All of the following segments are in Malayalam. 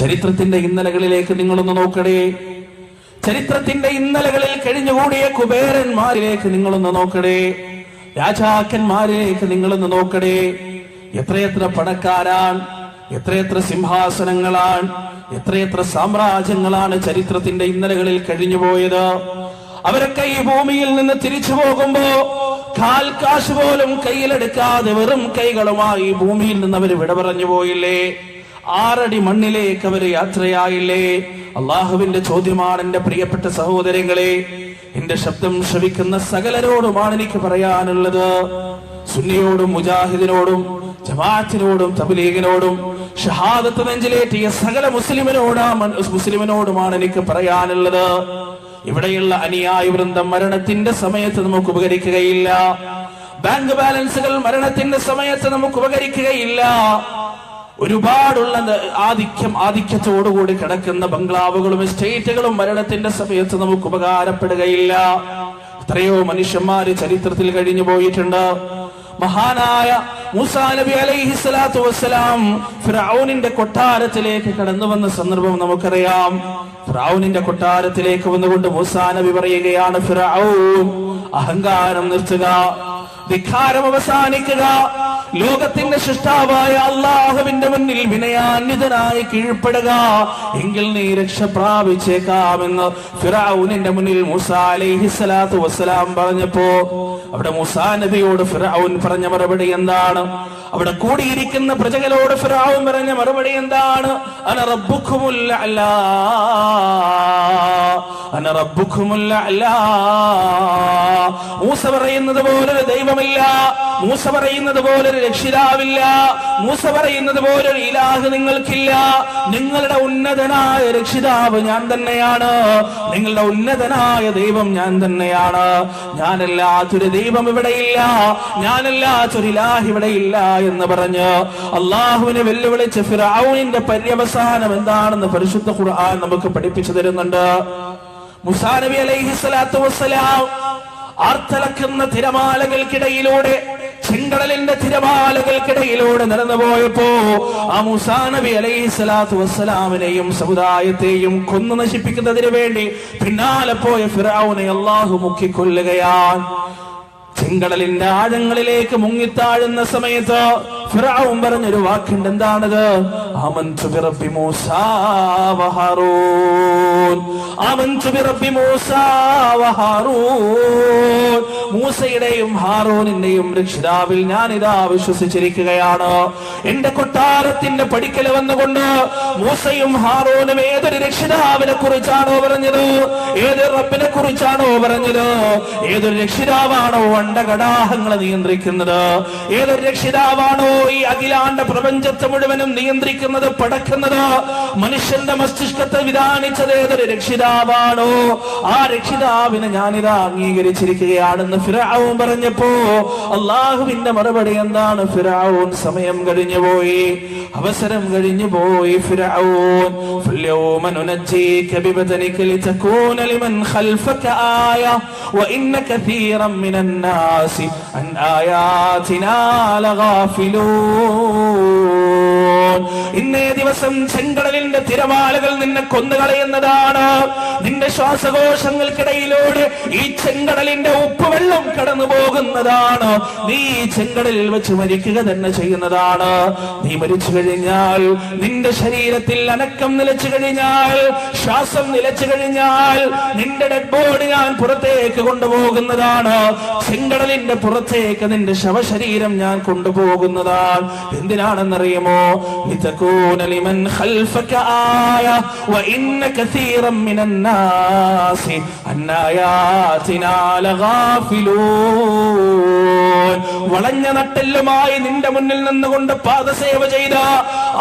ചരിത്രത്തിന്റെ ഇന്നലകളിലേക്ക് നിങ്ങളൊന്ന് നോക്കണേ. ചരിത്രത്തിന്റെ ഇന്നലകളിൽ കഴിഞ്ഞുകൂടിയ കുബേരന്മാരിലേക്ക് നിങ്ങളൊന്ന് നോക്കണേ. രാജാക്കന്മാരിലേക്ക് നിങ്ങളൊന്ന് നോക്കണേ. എത്രയെത്ര പണക്കാരാണ്, എത്രയെത്ര സിംഹാസനങ്ങളാണ്, എത്രയെത്ര സാമ്രാജ്യങ്ങളാണ് ചരിത്രത്തിന്റെ ഇന്നലകളിൽ കഴിഞ്ഞുപോയത്. അവരൊക്കെ ഈ ഭൂമിയിൽ നിന്ന് തിരിച്ചു പോകുമ്പോ കാൽ കാശ് പോലും കയ്യിലെടുക്കാതെ വെറും കൈകളുമായി ഭൂമിയിൽ നിന്ന് അവർ വിട പറഞ്ഞു പോയില്ലേ? 6 അടി മണ്ണിലേക്ക് അവർ യാത്രയായില്ലേ? അള്ളാഹുവിന്റെ ചോദ്യമാണ് എന്റെ പ്രിയപ്പെട്ട സഹോദരങ്ങളെ, എന്റെ ശബ്ദം ശ്രവിക്കുന്ന സകലരോടുമാണ് എനിക്ക് പറയാനുള്ളത്. സുന്നിയോടും മുജാഹിദിനോടും ജമാഅത്തിനോടും തബ്ലീഗിനോടും ഷഹാദത്ത് നെഞ്ചിലേറ്റിയ സകല മുസ്ലിമിനോടുമാണ് എനിക്ക് പറയാനുള്ളത്. ഇവിടെയുള്ള അനുയായി വൃന്ദം മരണത്തിന്റെ സമയത്ത് നമുക്ക് ഉപകരിക്കുകയില്ല. ബാങ്ക് ബാലൻസുകൾ മരണത്തിന്റെ സമയത്ത് നമുക്ക് ഉപകരിക്കുകയില്ല. ഒരുപാടുള്ള ആധിക്യത്തോടുകൂടി കിടക്കുന്ന ബംഗ്ലാവുകളും എസ്റ്റേറ്റുകളും മരണത്തിന്റെ സമയത്ത് നമുക്ക് ഉപകാരപ്പെടുകയില്ല. എത്രയോ മനുഷ്യന്മാര് ചരിത്രത്തിൽ കഴിഞ്ഞു പോയിട്ടുണ്ട്. മഹാനായ മൂസാ നബി അലൈഹിസ്സലാത്തു വസ്സലാം ഫിർഔനിന്റെ കൊട്ടാരത്തിലേക്ക് കടന്നു വന്ന സന്ദർഭം നമുക്കറിയാം. ഫിർഔനിന്റെ കൊട്ടാരത്തിലേക്ക് വന്നുകൊണ്ട് മൂസാ നബി പറയുകയാണ്, ഫിർഔൻ, അഹങ്കാരം നിർത്തുക, ധിക്കാരം അവസാനിക്കുക, ലോകത്തിന്റെ സൃഷ്ടാവായ അള്ളാഹുവിന്റെ മുന്നിൽ വിനയാന്വിതനായി കീഴ്പ്പെടുക, എങ്കിൽ നീ രക്ഷ പ്രാപിച്ചേക്കാമെന്ന് ഫിർഔനിന്റെ മുന്നിൽ മൂസാ അലൈഹിസ്സലാത്തു വസ്സലാം പറഞ്ഞപ്പോ അവിടെ മൂസാ നബിയോട് ഫിർഔൻ പറഞ്ഞ മറുപടി എന്താണ്? അവിടെ കൂടിയിരിക്കുന്ന പ്രജകളോട് ഫിർഔൻ പറഞ്ഞ മറുപടി എന്താണ്? അന റബ്ബുക്കുമുൽ അഅ്ലാ, അന റബ്ബുക്കുമുൽ അഅ്ലാ. മൂസ പറയുന്നത് പോലൊരു ദൈവമില്ല, മൂസ പറയുന്നത് പോലൊരു രക്ഷിതാവില്ല, മൂസ പറയുന്നത് പോലൊരു ഇലാഹ് നിങ്ങൾക്കില്ല. നിങ്ങളുടെ ഉന്നതനായ രക്ഷിതാവ് ഞാൻ തന്നെയാണ്, നിങ്ങളുടെ ഉന്നതനായ ദൈവം ഞാൻ തന്നെയാണ്. ഞാനല്ലാത്തൊരു ദൈവം ഇവിടെയില്ല, ഞാനല്ലാത്തൊരു ഇലാഹ് ഇവിടെയില്ല എന്ന് പറഞ്ഞ് അള്ളാഹുവിനെ വെല്ലുവിളിച്ച് ഫിർഔനിന്റെ പര്യവസാനം എന്താണെന്ന് പരിശുദ്ധ ഖുർആൻ നമുക്ക് പഠിപ്പിച്ചു തരുന്നുണ്ട്. മൂസാ നബി അലൈഹിസ്സലാത്തു വസ്സലാം ആർത്തലക്കുന്ന തിരമാലകൾക്കിടയിലൂടെ, ചെങ്കടലിന്റെ തിരമാലകൾക്കിടയിലൂടെ നടന്നു പോയപ്പോ ആ മൂസാ നബി അലൈഹിസ്സലാത്തു വസ്സലാമിനെയും സമുദായത്തെയും കൊന്നു നശിപ്പിക്കുന്നതിന് വേണ്ടി പിന്നാലെ പോയ ഫിർഔനെ അല്ലാഹു മുക്കിക്കൊല്ലുകയാണ്. ചെങ്കടലിന്റെ ആഴങ്ങളിലേക്ക് മുങ്ങിത്താഴുന്ന സമയത്ത് ഫിർഔൻ പറഞ്ഞൊരു വാക്കുണ്ട്. എന്താണത്? ആമന്തു ബിറബ്ബി മൂസാ വഹാറൂൻ, ആമന്തു ബിറബ്ബി മൂസാ വഹാറൂൻ. മൂസയുടെയും ഹാറൂനിന്റെയും രക്ഷിതാവിൽ ഞാനിതാ വിശ്വസിച്ചിരിക്കുകയാണ്. എന്റെ കൊട്ടാരത്തിന്റെ പടിക്കൽ വന്നുകൊണ്ട് മൂസയും ഹാറൂനും ഏതൊരു രക്ഷിതാവിനെ കുറിച്ചാണോ പറഞ്ഞത്, ഏതൊരു റബ്ബിനെ കുറിച്ചാണോ പറഞ്ഞത്, ഏതൊരു രക്ഷിതാവാണോ അണ്ടകടാഹങ്ങളെ നിയന്ത്രിക്കുന്നത്, ഏതൊരു രക്ഷിതാവാണോ ഈ അഖിലാണ്ട പ്രപഞ്ചത്തെ മുഴുവനും നിയന്ത്രിക്കുന്നത്, പടക്കുന്നത്, മനുഷ്യന്റെ മസ്തിഷ്കത്തെ വിധാനിച്ചത് ഏതൊരു രക്ഷിതാവാണോ ആ രക്ഷിതാവിനെ ഞാനിതാ അംഗീകരിച്ചിരിക്കുകയാണെന്ന് ഫിർഔൻ പറഞ്ഞപ്പോ അള്ളാഹുവിന്റെ മറുപടി എന്താണ്? ഫിർഔൻ, സമയം കഴിഞ്ഞുപോയി, അവസരം കഴിഞ്ഞുപോയി. ഫിർഔൻ, ഫൽയൗമ നുനജ്ജീക ബിബദനിക ലിതകൂന ലിമൻ ഖൽഫക ആയ വഇന്ന കസീറൻ മിനൻ നാസി അൻ ആയാതിനാ ലഗാഫിലൂൻ. ഇന്നേ ദിവസം ചെങ്കടലിന്റെ തിരമാലകൾ നിന്നെ കൊന്നുകളയുന്നതാണ്. നിന്റെ ശ്വാസകോശങ്ങൾക്കിടയിലൂടെ ഈ ചെങ്കടലിന്റെ ഉപ്പുവെള്ളം കടന്നു പോകുന്നതാണ്. നീ ചെങ്കടലിൽ വെച്ച് മരിക്കുക തന്നെ ചെയ്യുന്നതാണ്. നീ മരിച്ചു കഴിഞ്ഞാൽ, നിന്റെ ശരീരത്തിൽ അനക്കം നിലച്ചു കഴിഞ്ഞാൽ, ശ്വാസം നിലച്ചു കഴിഞ്ഞാൽ, നിന്റെ ഡെഡ് ബോഡി ഞാൻ പുറത്തേക്ക് കൊണ്ടുപോകുന്നതാണ്. ചെങ്കടലിന്റെ പുറത്തേക്ക് നിന്റെ ശവശരീരം ഞാൻ കൊണ്ടുപോകുന്നതാണ്. എന്തിനാണെന്നറിയുമോ? ലിതകൂന ലിമൻ ഖൽഫക ആയ വഇന്ന കസീറൻ മിനൻ നാസി അൻ ആയാതിനാ ലഗാഫിലൂൻ. വളഞ്ഞ നട്ടെല്ലുമായി നിന്റെ മുന്നിൽ നിന്നുകൊണ്ട് പാദസേവ ചെയ്ത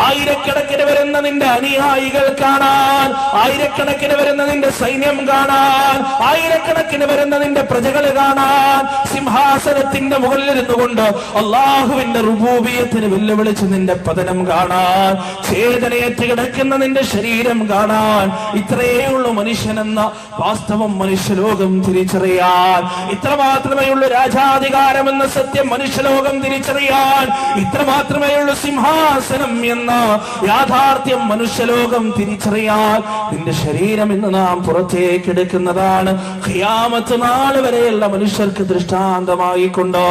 ആയിരക്കണക്കിന് വരുന്ന നിന്റെ അനുയായികൾ കാണാൻ, ആയിരക്കണക്കിന് വരുന്ന നിന്റെ സൈന്യം കാണാൻ, ആയിരക്കണക്കിന് വരുന്ന നിന്റെ പ്രജകൾ കാണാൻ, സിംഹാസനത്തിന്റെ മുകളിലിരുന്നു കൊണ്ട് അള്ളാഹുവിന്റെ റുബൂബിയത്തിന് വെല്ലുവിളിച്ച് നിന്റെ പതനം കാണാൻ, വേദനയേറ്റ് കിടക്കുന്ന നിന്റെ ശരീരം കാണാൻ ഇത്രയേ ഉള്ളൂ മനുഷ്യനെന്ന വാസ്തവം മനുഷ്യലോകം തിരിച്ചറിയാൻ, ഇത്ര മാത്രമേ ഉള്ളൂ രാജാധികാരം എന്ന സത്യം മനുഷ്യലോകം തിരിച്ചറിയാൻ, ഇത്ര മാത്രമേ ഉള്ളൂ സിംഹാസനം എന്ന യാഥാർത്ഥ്യം മനുഷ്യലോകം തിരിച്ചറിയാൻ. നിന്റെ ശരീരം ഇന്ന് നാം പുറത്തേക്ക് എടുക്കുന്നതാണ് ഖിയാമത്ത് നാൾ വരെയുള്ള മനുഷ്യർക്ക് ദൃഷ്ടാന്തമായിക്കൊണ്ട്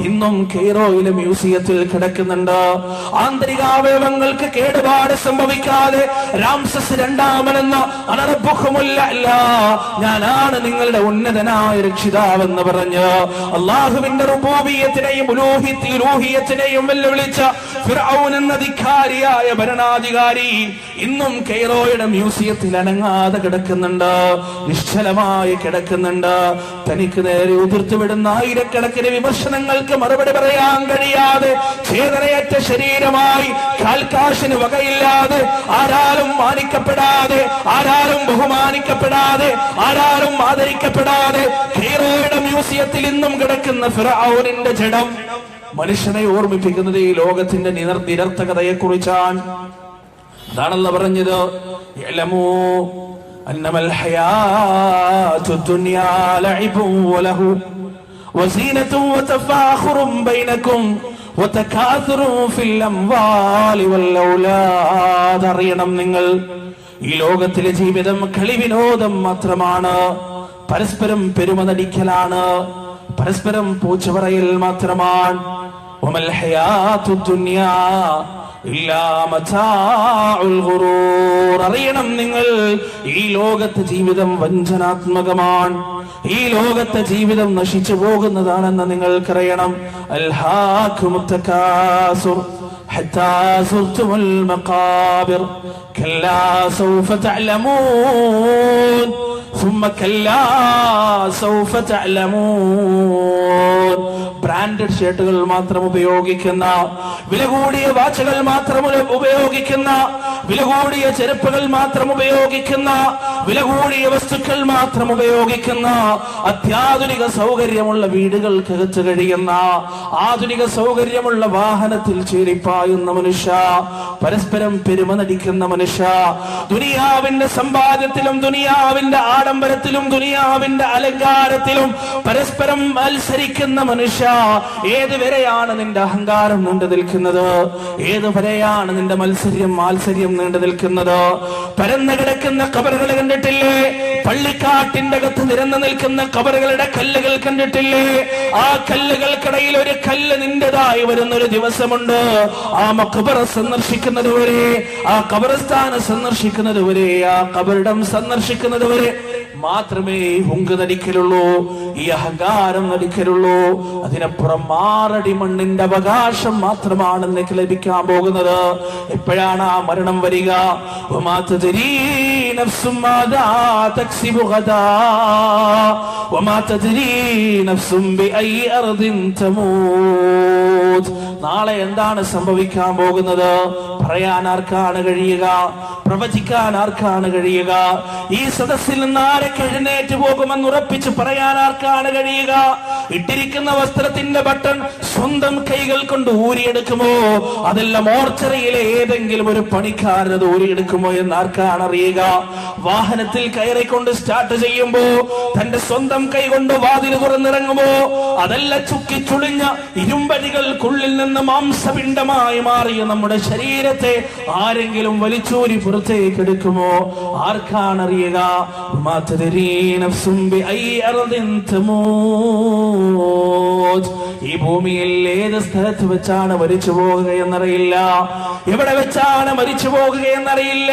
ഇന്നും കെയ്റോയിലെ മ്യൂസിയത്തിൽ കിടക്കുന്നുണ്ട്. ആന്തരികാവയവങ്ങൾക്ക് കേടുപാട് സംഭവിക്കാതെ രാംസസ് രണ്ടാമനെന്ന അനർബുഖുമുല്ല, ഞാനാണ് നിങ്ങളുടെ ഉന്നതനായ രക്ഷിതാവെന്ന് പറഞ്ഞ് അള്ളാഹുവിന്റെ റുബൂബിയ്യത്തിനെയും ഉലൂഹിയത്തിനെയും വെല്ലുവിളിച്ച ഫിർഔൻ എന്ന ധിക്കാരിയായ ഭരണാധികാരി ഇന്നും കെയ്റോയുടെ മ്യൂസിയത്തിൽ അനങ്ങാതെ കിടക്കുന്നുണ്ട്, നിശ്ചലമായി കിടക്കുന്നുണ്ട്. തനിക്ക് നേരെ ഉതിർത്തുവിടുന്ന ആയിരക്കണക്കിന് വിമർശനങ്ങൾക്ക് മറുപടി പറയാൻ കഴിയാതെ ചേതനയറ്റ ശരീരമായി കാൽക്കാശിന് വകയില്ലാതെ, ആരാലും മാനിക്കപ്പെടാതെ, ആരാലും ബഹുമാനിക്കപ്പെടാതെ, ആരാലും ആദരിക്കപ്പെടാതെ കെയ്റോയുടെ മ്യൂസിയത്തിൽ ഇന്നും കിടക്കുന്ന ഫിർഔനിന്റെ ജഡം മനുഷ്യനെ ഓർമ്മിപ്പിക്കുന്നത് ഈ ലോകത്തിന്റെ നിരർത്ഥകതയെ കുറിച്ചാണ്. അതാണല്ലോ പറഞ്ഞത്, യഅലമൂ അന്നമൽ ഹയാത്തു ദുനിയാ ലഅബുൻ വലഹു വസീനത്തുൻ വതഫാഖുറുൻ ബൈനകും വതകാസുറുൻ ഫിൽ അംവാലി വൽ ഔലാദ്. അറിയണം നിങ്ങൾ, ഈ ലോകത്തിലെ ജീവിതം കളിവിനോദം മാത്രമാണ്, പരസ്പരം പെരുമ നടിക്കലാണ്, പരസ്പരം പൂച്ച പറയൽ മാത്രമാണ്. വമൽ ഹയാത്തു ദുനിയാ ഇല്ലാ മതാഉൽ ഗുറൂർ. അറിയണം നിങ്ങൾ, ഈ ലോകത്തെ ജീവിതം വഞ്ചനാത്മകമാണ്, ഈ ലോകത്തെ ജീവിതം നശിച്ചു പോകുന്നതാണെന്ന് നിങ്ങൾക്കറിയണം. അൽഹാകുമുത് തകാസുർ ഹത്താ സുർതുൽ മഖാബിർ കല്ലാ സൗഫ തഅലമൂൻ ثم كلا سوف تعلمون. ബ്രാൻഡഡ് ഷർട്ടുകൾ മാത്രം ഉപയോഗിക്കുന്ന, വില കൂടിയ വാച്ചുകൾ മാത്രം ഉപയോഗിക്കുന്ന, വില കൂടിയ ചെരുപ്പുകൾ മാത്രം ഉപയോഗിക്കുന്ന, വില കൂടിയ വസ്തുക്കൾ മാത്രം ഉപയോഗിക്കുന്ന, അത്യാധുനിക സൗകര്യമുള്ള വീടുകൾക്കകത്ത് കഴിയുന്ന, ആധുനിക സൗകര്യമുള്ള വാഹനത്തിൽ ചീറിപ്പായുന്ന മനുഷ്യ, പരസ്പരം പെരുമ നടിക്കുന്ന മനുഷ്യ, ദുനിയാവിന്റെ സമ്പാദ്യത്തിലും ദുനിയാവിന്റെ ആഡംബരത്തിലും ദുനിയാവിന്റെ അലങ്കാരത്തിലും പരസ്പരം മത്സരിക്കുന്ന മനുഷ്യ, ഏതുവരെയാണ് നിന്റെ അഹങ്കാരം നീണ്ടു നിൽക്കുന്നത്? ഏതുവരെയാണ് നിന്റെ മാത്സര്യം നീണ്ടു നിൽക്കുന്നത്? പരന്നു കിടക്കുന്ന ഖബറുകൾ കണ്ടിട്ടില്ലേ? പള്ളിക്കാട്ടിന്റെ അകത്ത് നിരന്നു നിൽക്കുന്ന ഖബറുകളുടെ കല്ലുകൾ കണ്ടിട്ടില്ലേ? ആ കല്ലുകൾക്കിടയിൽ ഒരു കല്ല് നിന്റേതായി വരുന്നൊരു ദിവസമുണ്ട്. ആ മഖബറ സന്ദർശിക്കുന്നത് വരെ, ആ ഖബർസ്ഥാനം സന്ദർശിക്കുന്നത് വരെ, ആ ഖബറിടം സന്ദർശിക്കുന്നത് വരെ മാത്രമേ ഹുങ്ക് നടിക്കലുള്ളൂ, ഈ അഹങ്കാരം നടിക്കലുള്ളൂ. അതിനപ്പുറം 6 അടി മണ്ണിന്റെ അവകാശം മാത്രമാണ് നിനക്ക് ലഭിക്കാൻ പോകുന്നത്. എപ്പോഴാണ് ആ മരണം വരിക? വമാ തദ്രീ നഫ്സും മാദാ തക്സിബു ഗദാ വമാ തദ്രീ നഫ്സും ബിഅയി അർദിൻ തമൂത്. നാളെ എന്താണ് സംഭവിക്കാൻ പോകുന്നത് പറയാൻ ആർക്കാണ് കഴിയുക? പ്രവചിക്കാൻ ആർക്കാണ് കഴിയുക? ഈ സദസ്സിൽ നിന്ന് ആരൊക്കെ എഴുന്നേറ്റ് പോകുമെന്ന് ഉറപ്പിച്ച് പറയാൻ ആർക്കാണ് കഴിയുക? ഇട്ടിരിക്കുന്ന വസ്ത്രത്തിന്റെ ബട്ടൺ സ്വന്തം കൈകൾ കൊണ്ട് ഊരിയെടുക്കുമോ? അതല്ല മോർച്ചറിയിലെ ഏതെങ്കിലും ഒരു പണിക്കാരനത് ഊരിയെടുക്കുമോ എന്ന് ആർക്കാണ് അറിയുക? വാഹനത്തിൽ കയറിക്കൊണ്ട് സ്റ്റാർട്ട് ചെയ്യുമ്പോ തന്റെ സ്വന്തം കൈ കൊണ്ട് വാതിൽ തുറന്നിറങ്ങുമോ? അതല്ല ചുക്കിച്ചുളിഞ്ഞ ഇരുമ്പടികൾക്കുള്ളിൽ നിന്ന് മാംസപിണ്ഡമായി മാറിയ നമ്മുടെ ശരീരത്തെ ആരെങ്കിലും വലിച്ചൂരി പുറത്തേക്ക് എടുക്കുമോ? ആർക്കാണ് അറിയുക? ഈ ഭൂമിയിൽ ഏത് സ്ഥലത്ത് വെച്ചാണ് മരിച്ചു പോകുക എന്നറിയില്ല, എവിടെ വെച്ചാണ് മരിച്ചു പോകുക എന്നറിയില്ല.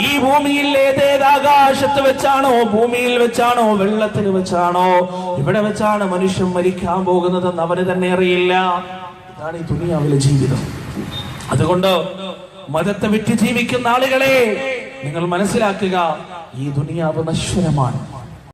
ഈ ഭൂമിയിൽ ഏതേത് ആകാശത്ത് വെച്ചാണോ, ഭൂമിയിൽ വെച്ചാണോ, വെള്ളത്തിൽ വെച്ചാണോ, ഇവിടെ വെച്ചാണ് മനുഷ്യൻ മരിക്കാൻ പോകുന്നതെന്ന് അവന് തന്നെ അറിയില്ല. ഇതാണ് ഈ ദുനിയാവിലെ ജീവിതം. അതുകൊണ്ട് മതത്തെ വിറ്റ് ജീവിക്കുന്ന ആളുകളെ നിങ്ങൾ മനസ്സിലാക്കുക, ഈ ദുനിയാവ് നശ്വരമാണ്.